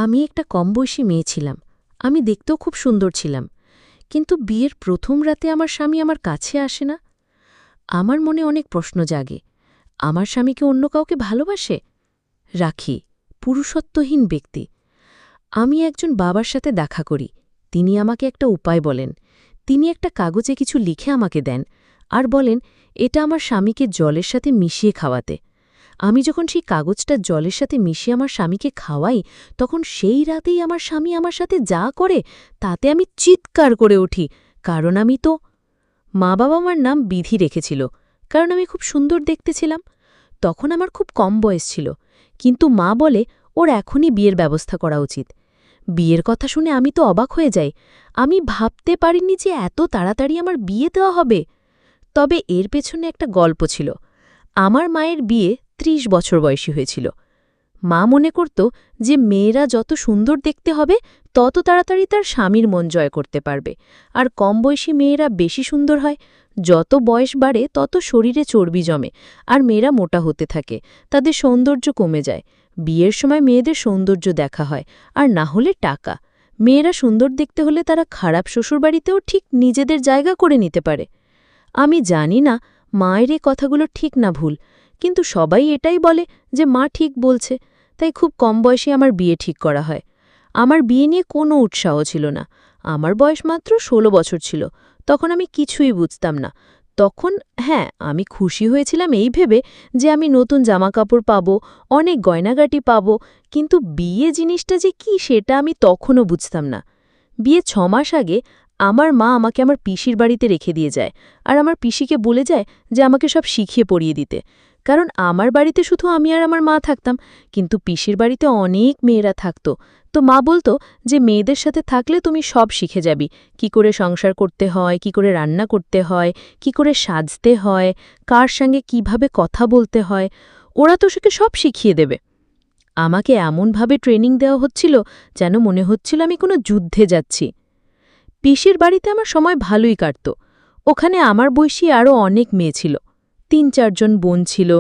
আমি একটা কম বয়সী মেয়ে ছিলাম। আমি দেখতেও খুব সুন্দর ছিলাম। কিন্তু বিয়ের প্রথম রাতে আমার স্বামী আমার কাছে আসে না। আমার মনে অনেক প্রশ্ন জাগে। আমার স্বামীকে অন্য কাউকে ভালোবাসে? রাখি, পুরুষত্বহীন ব্যক্তি। আমি একজন বাবার সাথে দেখা করি। তিনি আমাকে একটা উপায় বলেন। তিনি একটা কাগজে কিছু লিখে আমাকে দেন আর বলেন এটা আমার স্বামীকে জলের সাথে মিশিয়ে খাওয়াতে। আমি যখন সেই কাগজটা জলের সাথে মিশিয়ে আমার স্বামীকে খাওয়াই, তখন সেই রাতেই আমার স্বামী আমার সাথে যা করে তাতে আমি চিৎকার করে উঠি। কারণ আমি তো মা-বাবা আমার নাম বিধি রেখেছিল, কারণ আমি খুব সুন্দর দেখতে ছিলাম। তখন আমার খুব কম বয়স ছিল, কিন্তু মা বলে ওর এখনই বিয়ের ব্যবস্থা করা উচিত। বিয়ের কথা শুনে আমি তো অবাক হয়ে যাই। আমি ভাবতে পারিনি যে এত তাড়াতাড়ি আমার বিয়ে দেওয়া হবে। তবে এর পেছনে একটা গল্প ছিল। আমার মায়ের বিয়ে ৩০ বছর বয়সী হয়েছিল। মা মনে করত যে মেয়েরা যত সুন্দর দেখতে হবে তত তাড়াতাড়ি তার স্বামীর মন জয় করতে পারবে, আর কম বয়সী মেয়েরা বেশি সুন্দর হয়। যত বয়স বাড়ে তত শরীরে চর্বি জমে আর মেয়েরা মোটা হতে থাকে, তাদের সৌন্দর্য কমে যায়। বিয়ের সময় মেয়েদের সৌন্দর্য দেখা হয়, আর না হলে টাকা। মেয়েরা সুন্দর দেখতে হলে তারা খারাপ শ্বশুরবাড়িতেও ঠিক নিজেদের জায়গা করে নিতে পারে। আমি জানি না মায়ের এই কথাগুলো ঠিক না ভুল, কিন্তু সবাই এটাই বলে যে মা ঠিক বলছে। তাই খুব কম বয়সে আমার বিয়ে ঠিক করা হয়। আমার বিয়ে নিয়ে কোনো উৎসাহ ছিল না। আমার বয়স মাত্র ১৬ বছর ছিল। তখন আমি কিছুই বুঝতাম না। তখন আমি খুশি হয়েছিলাম এই ভেবে যে আমি নতুন জামাকাপড় পাব, অনেক গয়নাগাটি পাব, কিন্তু বিয়ে জিনিসটা যে কি সেটা আমি তখনও বুঝতাম না। বিয়ে ৬ মাস আগে আমার মা আমাকে আমার পিসির বাড়িতে রেখে দিয়ে যায়, আর আমার পিসিকে বলে যায় যে আমাকে সব শিখিয়ে পড়িয়ে দিতে। কারণ আমার বাড়িতে শুধু আমি আর আমার মা থাকতাম, কিন্তু পিসির বাড়িতে অনেক মেয়েরা থাকত। তো মা বলতো যে মেয়েদের সাথে থাকলে তুমি সব শিখে যাবি, কি করে সংসার করতে হয়, কি করে রান্না করতে হয়, কি করে সাজতে হয়, কার সঙ্গে কিভাবে কথা বলতে হয়, ওরা তো সেকে সব শিখিয়ে দেবে। আমাকে এমনভাবে ট্রেনিং দেওয়া হচ্ছিল যেন মনে হচ্ছিল আমি কোনো যুদ্ধে যাচ্ছি। পিসির বাড়িতে আমার সময় ভালোই কাটত। ওখানে আমার বয়সী আরও অনেক মেয়ে ছিল, ৩-৪ জন বোন ছিল।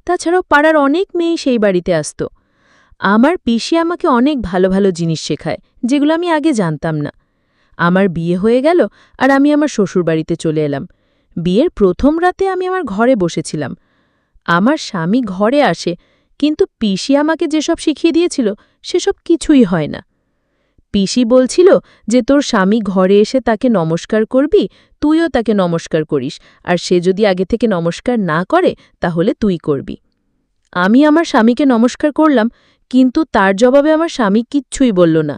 তাছাড়াও পাড়ার অনেক মেয়েই সেই বাড়িতে আসত। আমার পিসি আমাকে অনেক ভালো ভালো জিনিস শেখায়, যেগুলো আমি আগে জানতাম না। আমার বিয়ে হয়ে গেল আর আমি আমার শ্বশুরবাড়িতে চলে এলাম। বিয়ের প্রথম রাতে আমি আমার ঘরে বসেছিলাম। আমার স্বামী ঘরে আসে, কিন্তু পিসি আমাকে যেসব শিখিয়ে দিয়েছিল সেসব কিছুই হয় না। পিসি বলছিল যে তোর স্বামী ঘরে এসে তাকে নমস্কার করবি, তুইও তাকে নমস্কার করিস, আর সে যদি আগে থেকে নমস্কার না করে তাহলে তুই করবি। আমি আমার স্বামীকে নমস্কার করলাম, কিন্তু তার জবাবে আমার স্বামী কিচ্ছুই বলল না।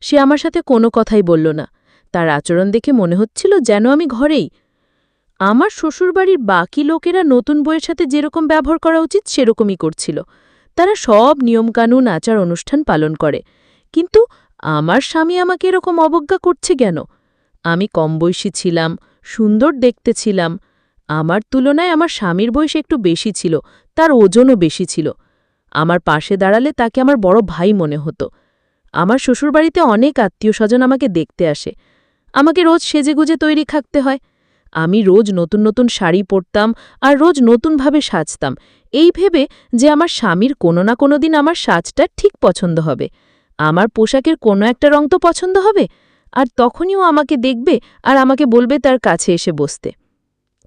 সে আমার সাথে কোনো কথাই বলল না। তার আচরণ দেখে মনে হচ্ছিল যেন আমি ঘরেই। আমার শ্বশুরবাড়ির বাকি লোকেরা নতুন বউয়ের সাথে যেরকম ব্যবহার করা উচিত সেরকমই করছিল। তারা সব নিয়মকানুন, আচার অনুষ্ঠান পালন করে, কিন্তু আমার স্বামী আমাকে এরকম অবজ্ঞা করছে কেন? আমি কম বয়সী ছিলাম, সুন্দর দেখতে ছিলাম। আমার তুলনায় আমার স্বামীর বয়স একটু বেশি ছিল, তার ওজনও বেশি ছিল। আমার পাশে দাঁড়ালে তাকে আমার বড় ভাই মনে হতো। আমার শ্বশুরবাড়িতে অনেক আত্মীয়স্বজন আমাকে দেখতে আসে। আমাকে রোজ সেজেগুজে তৈরি থাকতে হয়। আমি রোজ নতুন নতুন শাড়ি পরতাম আর রোজ নতুনভাবে সাজতাম, এই ভেবে যে আমার স্বামীর কোনো না কোনো দিন আমার সাজটা ঠিক পছন্দ হবে, আমার পোশাকের কোনো একটা রং তো পছন্দ হবে, আর তখনই ও আমাকে দেখবে আর আমাকে বলবে তার কাছে এসে বসতে।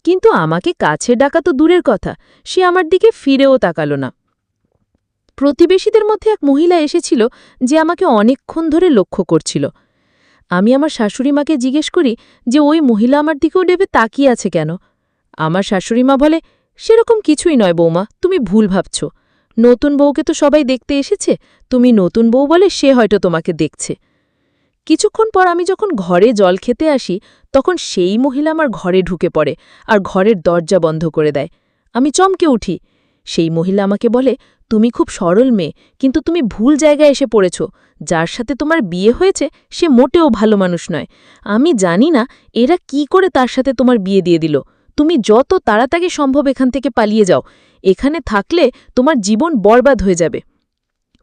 কিন্তু আমাকে কাছে ডাকা তো দূরের কথা, সে আমার দিকে ফিরেও তাকালো না। প্রতিবেশীদের মধ্যে এক মহিলা এসেছিল যে আমাকে অনেকক্ষণ ধরে লক্ষ্য করছিল। আমি আমার শাশুড়িমাকে জিজ্ঞেস করি যে ওই মহিলা আমার দিকেও ডেবে তাকিয়ে আছে কেন। আমার শাশুড়িমা বলে, সেরকম কিছুই নয় বৌমা, তুমি ভুল ভাবছ। নতুন বউকে তো সবাই দেখতে এসেছে, তুমি নতুন বউ বলে সে হয়তো তোমাকে দেখছে। কিছুক্ষণ পর আমি যখন ঘরে জল খেতে আসি, তখন সেই মহিলা আমার ঘরে ঢুকে পড়ে আর ঘরের দরজা বন্ধ করে দেয়। আমি চমকে উঠি। সেই মহিলা আমাকে বলে, তুমি খুব সরল মেয়ে, কিন্তু তুমি ভুল জায়গায় এসে পড়েছ। যার সাথে তোমার বিয়ে হয়েছে সে মোটেও ভালো মানুষ নয়। আমি জানি না এরা কি করে তার সাথে তোমার বিয়ে দিয়ে দিল। তুমি যত তাড়াতাড়ি সম্ভব এখান থেকে পালিয়ে যাও, এখানে থাকলে তোমার জীবন বরবাদ হয়ে যাবে।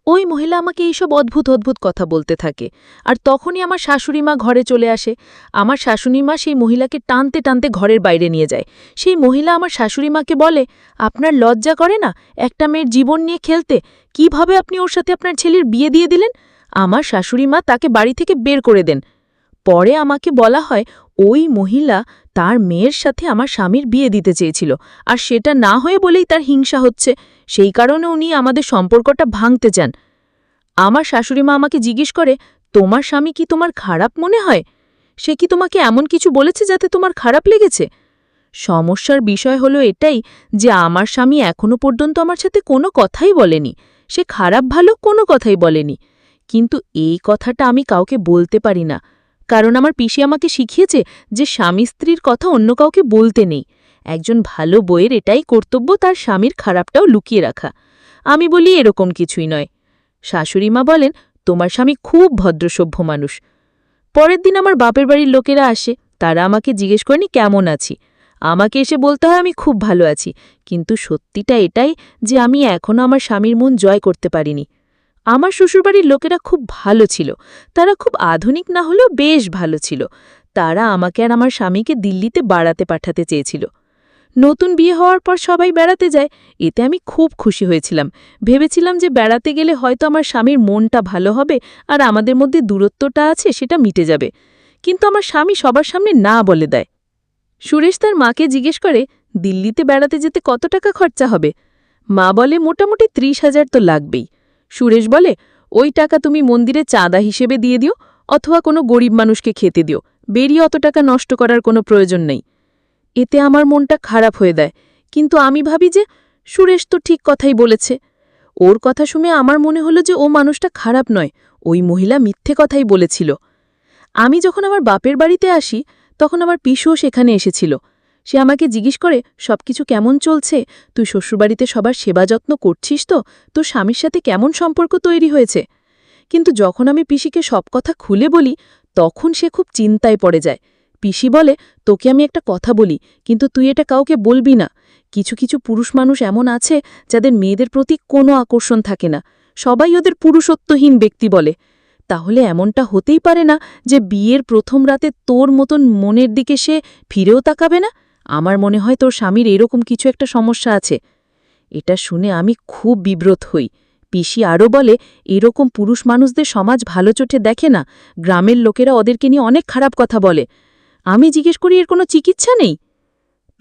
ওই মহিলা আমাকে এইসব অদ্ভুত অদ্ভুত কথা বলতে থাকে, আর তখনই আমার শাশুড়িমা ঘরে চলে আসে। আমার শাশুড়িমা সেই মহিলাকে টানতে টানতে ঘরের বাইরে নিয়ে যায়। সেই মহিলা আমার শাশুড়িমাকে বলে, আপনার লজ্জা করে না একটা মেয়ের জীবন নিয়ে খেলতে? কিভাবে আপনি ওর সাথে আপনার ছেলের বিয়ে দিয়ে দিলেন? আমার শাশুড়িমা তাকে বাড়ি থেকে বের করে দেন। পরে আমাকে বলা হয় ওই মহিলা তার মেয়ের সাথে আমার স্বামীর বিয়ে দিতে চেয়েছিল, আর সেটা না হয়ে বলেই তার হিংসা হচ্ছে, সেই কারণে উনি আমাদের সম্পর্কটা ভাঙতে চান। আমার শাশুড়িমা আমাকে জিজ্ঞেস করে, তোমার স্বামী কি তোমার খারাপ মনে হয়? সে কি তোমাকে এমন কিছু বলেছে যাতে তোমার খারাপ লেগেছে? সমস্যার বিষয় হলো এটাই যে আমার স্বামী এখনো পর্যন্ত আমার সাথে কোনো কথাই বলেনি, সে খারাপ ভালো কোনো কথাই বলেনি। কিন্তু এই কথাটা আমি কাউকে বলতে পারি না, কারণ আমার পিসি আমাকে শিখিয়েছে যে স্বামী স্ত্রীর কথা অন্য কাউকে বলতে নেই। একজন ভালো বউয়ের এটাই কর্তব্য, তার স্বামীর খারাপটাও লুকিয়ে রাখা। আমি বলি এরকম কিছুই নয়। শাশুড়িমা বলেন, তোমার স্বামী খুব ভদ্রসভ্য মানুষ। পরের দিন আমার বাপের বাড়ির লোকেরা আসে, তারা আমাকে জিজ্ঞেস করেনি কেমন আছি। আমাকে এসে বলতে হয় আমি খুব ভালো আছি, কিন্তু সত্যিটা এটাই যে আমি এখনও আমার স্বামীর মন জয় করতে পারিনি। আমার শ্বশুরবাড়ির লোকেরা খুব ভালো ছিল, তারা খুব আধুনিক না হলেও বেশ ভালো ছিল। তারা আমাকে আর আমার স্বামীকে দিল্লিতে বাড়াতে পাঠাতে চেয়েছিল। নতুন বিয়ে হওয়ার পর সবাই বেড়াতে যায়, এতে আমি খুব খুশি হয়েছিলাম। ভেবেছিলাম যে বেড়াতে গেলে হয়তো আমার স্বামীর মনটা ভালো হবে আর আমাদের মধ্যে দূরত্বটা আছে সেটা মিটে যাবে। কিন্তু আমার স্বামী সবার সামনে না বলে দেয়। সুরেশ তার মাকে জিজ্ঞেস করে, দিল্লিতে বেড়াতে যেতে কত টাকা খরচা হবে? মা বলে, মোটামুটি ৩০,০০০ তো লাগবেই। সুরেশ বলে, ওই টাকা তুমি মন্দিরে চাঁদা হিসেবে দিয়ে দিও, অথবা কোনো গরিব মানুষকে খেতে দিও, বেরিয়ে অত টাকা নষ্ট করার কোনো প্রয়োজন নেই। এতে আমার মনটা খারাপ হয়ে দেয়, কিন্তু আমি ভাবি যে সুরেশ তো ঠিক কথাই বলেছে। ওর কথা শুনে আমার মনে হলো যে ও মানুষটা খারাপ নয়, ওই মহিলা মিথ্যে কথাই বলেছিল। আমি যখন আমার বাপের বাড়িতে আসি তখন আমার পিসুও সেখানে এসেছিল। সে আমাকে জিজ্ঞেস করে, সবকিছু কেমন চলছে? তুই শ্বশুরবাড়িতে সবার সেবা যত্ন করছিস তো? তোর স্বামীর সাথে কেমন সম্পর্ক তৈরি হয়েছে? কিন্তু যখন আমি পিসিকে সব কথা খুলে বলি তখন সে খুব চিন্তায় পড়ে যায়। পিসি বলে, তোকে আমি একটা কথা বলি, কিন্তু তুই এটা কাউকে বলবি না। কিছু কিছু পুরুষ মানুষ এমন আছে যাদের মেয়েদের প্রতি কোনো আকর্ষণ থাকে না, সবাই ওদের পুরুষত্বহীন ব্যক্তি বলে। তাহলে এমনটা হতেই পারে না যে বিয়ের প্রথম রাতে তোর মতন মনের দিকে সে ফিরেও তাকাবে না? আমার মনে হয় তোর স্বামীর এরকম কিছু একটা সমস্যা আছে। এটা শুনে আমি খুব বিব্রত হই। পিসি আরও বলে, এরকম পুরুষ মানুষদের সমাজ ভালো চোখে দেখে না, গ্রামের লোকেরা ওদেরকে নিয়ে অনেক খারাপ কথা বলে। আমি জিজ্ঞেস করি, এর কোনো চিকিৎসা নেই?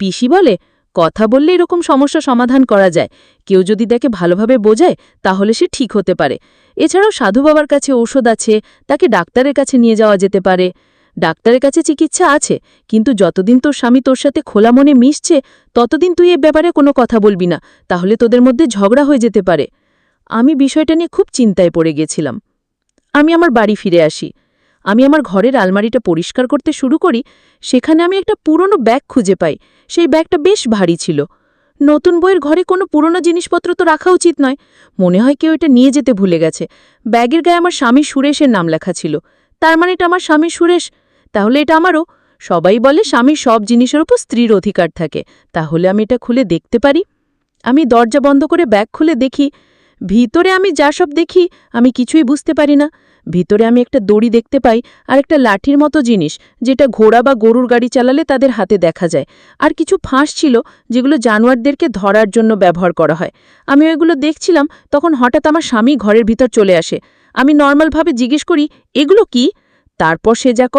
পিসি বলে, কথা বললে এরকম সমস্যা সমাধান করা যায়, কেউ যদি দেখে ভালোভাবে বোঝায় তাহলে সে ঠিক হতে পারে। এছাড়াও সাধু বাবার কাছে ঔষধ আছে, তাকে ডাক্তারের কাছে নিয়ে যাওয়া যেতে পারে। ডাক্তারের কাছে চিকিৎসা আছে, কিন্তু যতদিন তোর স্বামী তোর সাথে খোলা মনে মিশছে ততদিন তুই এ ব্যাপারে কোনো কথা বলবি না, তাহলে তোদের মধ্যে ঝগড়া হয়ে যেতে পারে। আমি বিষয়টা নিয়ে খুব চিন্তায় পড়ে গেছিলাম। আমি আমার বাড়ি ফিরে আসি। আমি আমার ঘরের আলমারিটা পরিষ্কার করতে শুরু করি, সেখানে আমি একটা পুরনো ব্যাগ খুঁজে পাই। সেই ব্যাগটা বেশ ভারী ছিল। নতুন বইয়ের ঘরে কোনো পুরনো জিনিসপত্র তো রাখা উচিত নয়, মনে হয় কেউ এটা নিয়ে যেতে ভুলে গেছে। ব্যাগের গায়ে আমার স্বামী সুরেশের নাম লেখা ছিল, তার মানে এটা আমার স্বামী সুরেশ, তাহলে এটা আমারও। সবাই বলে স্বামীর সব জিনিসের উপর স্ত্রীর অধিকার থাকে, তাহলে আমি এটা খুলে দেখতে পারি। আমি দরজা বন্ধ করে ব্যাগ খুলে দেখি। ভিতরে আমি যা সব দেখি আমি কিছুই বুঝতে পারি না। ভিতরে আমি একটা দড়ি দেখতে পাই আর একটা লাঠির মতো জিনিস, যেটা ঘোড়া বা গরুর গাড়ি চালালে তাদের হাতে দেখা যায়, আর কিছু ফাঁস ছিল যেগুলো জানোয়ারদেরকে ধরার জন্য ব্যবহার করা হয়। আমি ওইগুলো দেখছিলাম, তখন হঠাৎ আমার স্বামী ঘরের ভিতর চলে আসে। আমি নর্মালভাবে জিজ্ঞেস করি, এগুলো কি? তারপর সে যা করে